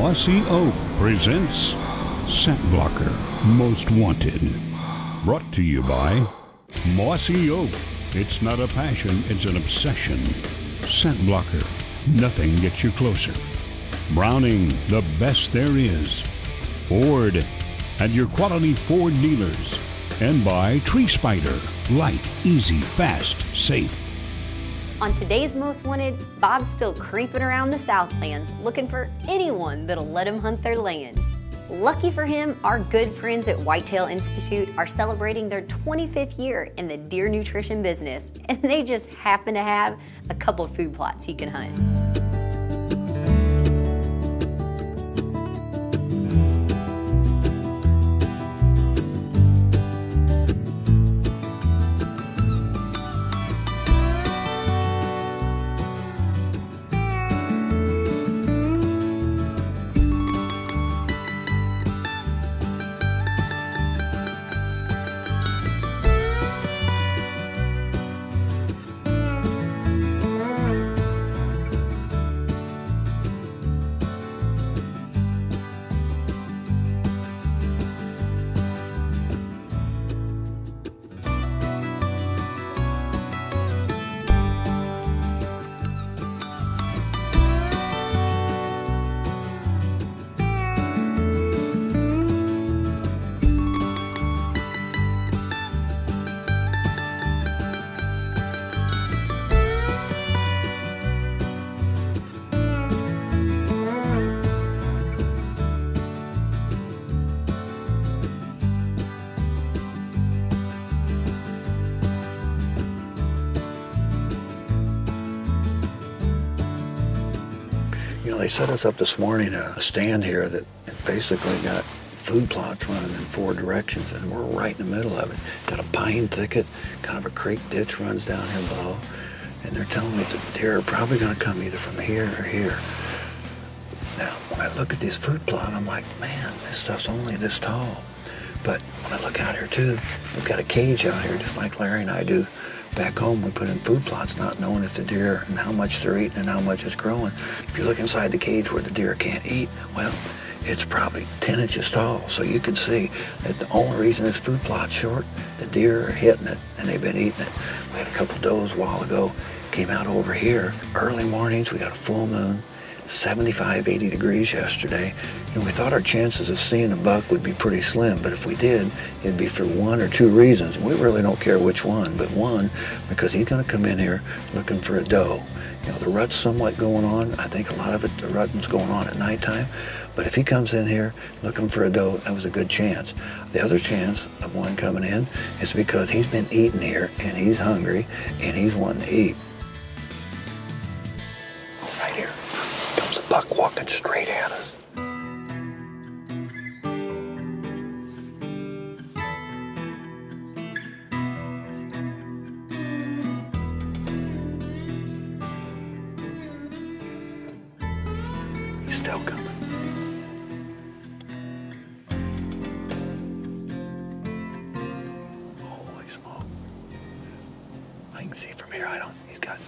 Mossy Oak presents ScentBlocker Most Wanted. Brought to you by Mossy Oak. It's not a passion, it's an obsession. ScentBlocker. Nothing gets you closer. Browning, the best there is. Ford, and your quality Ford dealers. And by Tree Spider. Light, easy, fast, safe. On today's Most Wanted, Bob's still creeping around the Southlands looking for anyone that'll let him hunt their land. Lucky for him, our good friends at Whitetail Institute are celebrating their 25th year in the deer nutrition business, and they just happen to have a couple of food plots he can hunt. You know, they set us up this morning at a stand here that basically got food plots running in 4 directions, and we're right in the middle of it. Got a pine thicket, kind of a creek ditch runs down here below, and they're telling me that the deer are probably going to come either from here or here. Now, when I look at this food plot, I'm like, man, this stuff's only this tall. But when I look out here too, we've got a cage out here, just like Larry and I do. Back home, we put in food plots, not knowing if the deer and how much they're eating and how much it's growing. If you look inside the cage where the deer can't eat, well, it's probably 10 inches tall. So you can see that the only reason this food plot's short, the deer are hitting it and they've been eating it. We had a couple does a while ago, came out over here. Early mornings, we got a full moon, 75, 80 degrees yesterday. And we thought our chances of seeing a buck would be pretty slim, but if we did, it'd be for 1 or 2 reasons. We really don't care which one, but one, because he's gonna come in here looking for a doe. You know, the rut's somewhat going on. I think a lot of it, the rut's going on at nighttime, but if he comes in here looking for a doe, that was a good chance. The other chance of one coming in is because he's been eating here and he's hungry and he's wanting to eat. Right here comes a buck walking straight at us. He's still coming. Holy smoke. I can see from here, he's got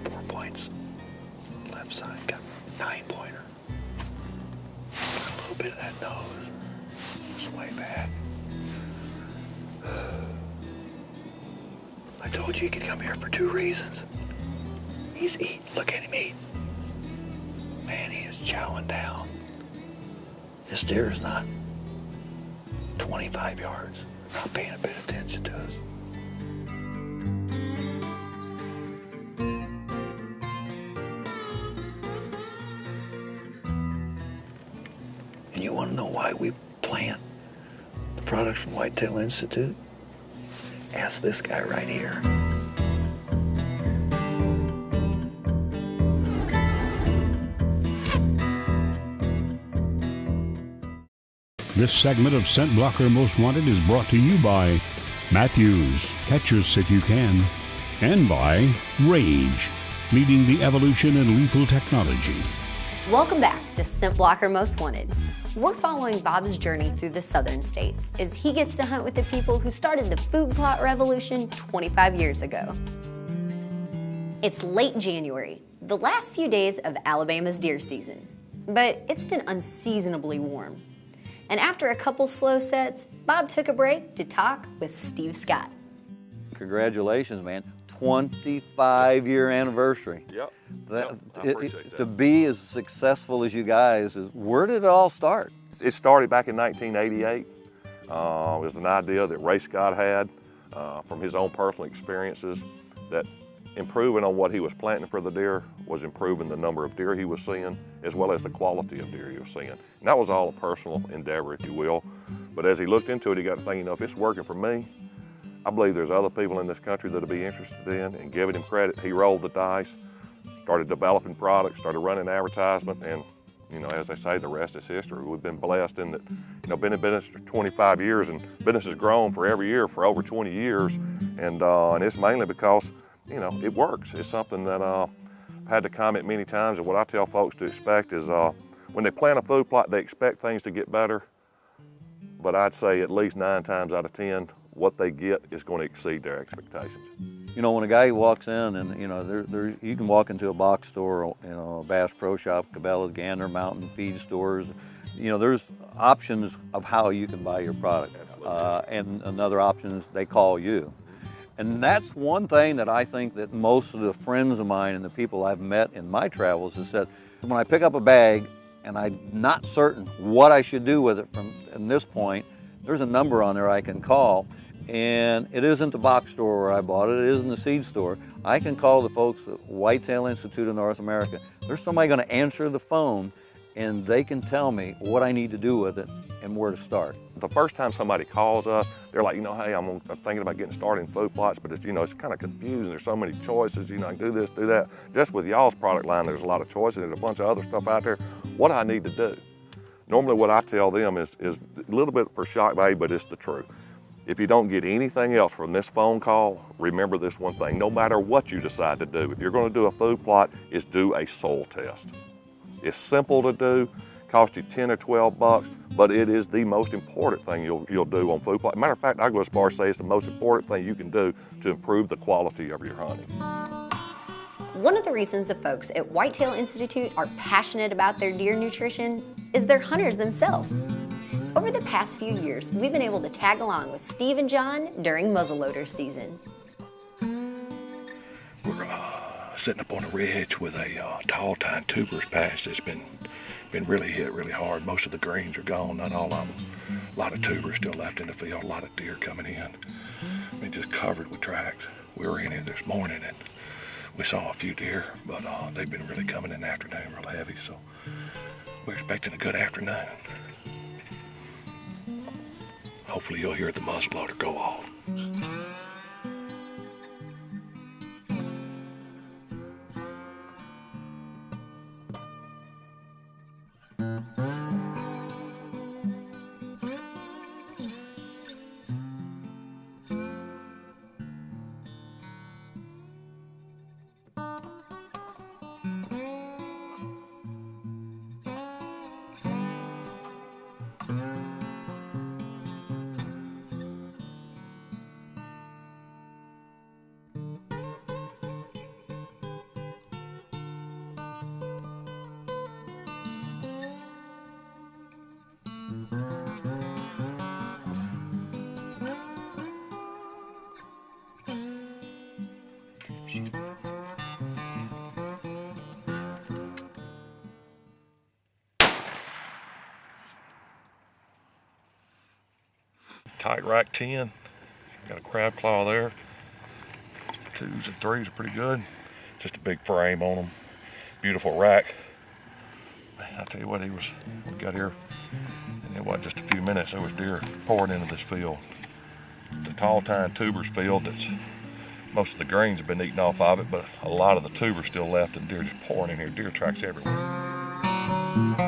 4 points. Left side, got 9-pointer. Got a little bit of that nose. Sway back. I told you he could come here for 2 reasons. He's eating. Look at him eat. Man, he is chowing down. This deer is not 25 yards. Not paying a bit of attention to us. And you want to know why we plant the products from Whitetail Institute? Ask this guy right here. This segment of ScentBlocker Most Wanted is brought to you by Matthews, catch us if you can, and by Rage, leading the evolution in lethal technology. Welcome back to ScentBlocker Most Wanted. We're following Bob's journey through the southern states as he gets to hunt with the people who started the food plot revolution 25 years ago. It's late January, the last few days of Alabama's deer season. but it's been unseasonably warm. And after a couple slow sets, Bob took a break to talk with Steve Scott. Congratulations, man. 25-year anniversary. Yep. I appreciate that. To be as successful as you guys, where did it all start? It started back in 1988. It was an idea that Ray Scott had from his own personal experiences, that improving on what he was planting for the deer was improving the number of deer he was seeing, as well as the quality of deer he was seeing. And that was all a personal endeavor, if you will. But as he looked into it, he got to thinking, if it's working for me, I believe there's other people in this country that'll be interested in, and giving him credit. He rolled the dice, started developing products, started running advertisement, and as they say, the rest is history. We've been blessed in that, been in business for 25 years, and business has grown for every year for over 20 years, and it's mainly because, it works. It's something that I've had to comment many times, and what I tell folks to expect is when they plant a food plot, they expect things to get better, but I'd say at least 9 times out of 10, what they get is going to exceed their expectations. When a guy walks in and, you can walk into a box store, a Bass Pro Shop, Cabela's, Gander Mountain, feed stores. There's options of how you can buy your product. And another option is they call you. And that's one thing that I think that most of the friends of mine and the people I've met in my travels has said, when I pick up a bag and I'm not certain what I should do with it from this point, there's a number on there I can call. And it isn't the box store where I bought it, it isn't the seed store. I can call the folks at Whitetail Institute of North America. There's somebody going to answer the phone, and they can tell me what I need to do with it and where to start. The first time somebody calls us, they're like, hey, I'm thinking about getting started in food plots, but it's, it's kind of confusing. There's so many choices, I can do this, do that. Just with y'all's product line, there's a lot of choices. There's a bunch of other stuff out there. What do I need to do? Normally what I tell them is a little bit for shock value, but it's the truth. If you don't get anything else from this phone call, remember this one thing. No matter what you decide to do, if you're going to do a food plot, is do a soil test. It's simple to do, cost you 10 or 12 bucks, but it is the most important thing you'll do on food plot. Matter of fact, I go as far as say it's the most important thing you can do to improve the quality of your hunting. One of the reasons the folks at Whitetail Institute are passionate about their deer nutrition is they're hunters themselves. Over the past few years, we've been able to tag along with Steve and John during muzzleloader season. We're sitting up on a ridge with a tall tine tubers patch that's been really hit really hard. Most of the greens are gone, not all of them. A lot of tubers still left in the field, a lot of deer coming in. Just covered with tracks. We were in here this morning and we saw a few deer, but they've been really coming in the afternoon real heavy, so we're expecting a good afternoon. Hopefully you'll hear the muzzleloader go off. Tight rack 10, got a crab claw there. 2s and 3s are pretty good. Just a big frame on them. Beautiful rack. Man, I tell you what, we got here, and it wasn't just a few minutes, there was deer pouring into this field. The tall tine tubers field, that's most of the greens have been eaten off of it, but a lot of the tubers still left, and deer just pouring in here. Deer tracks everywhere.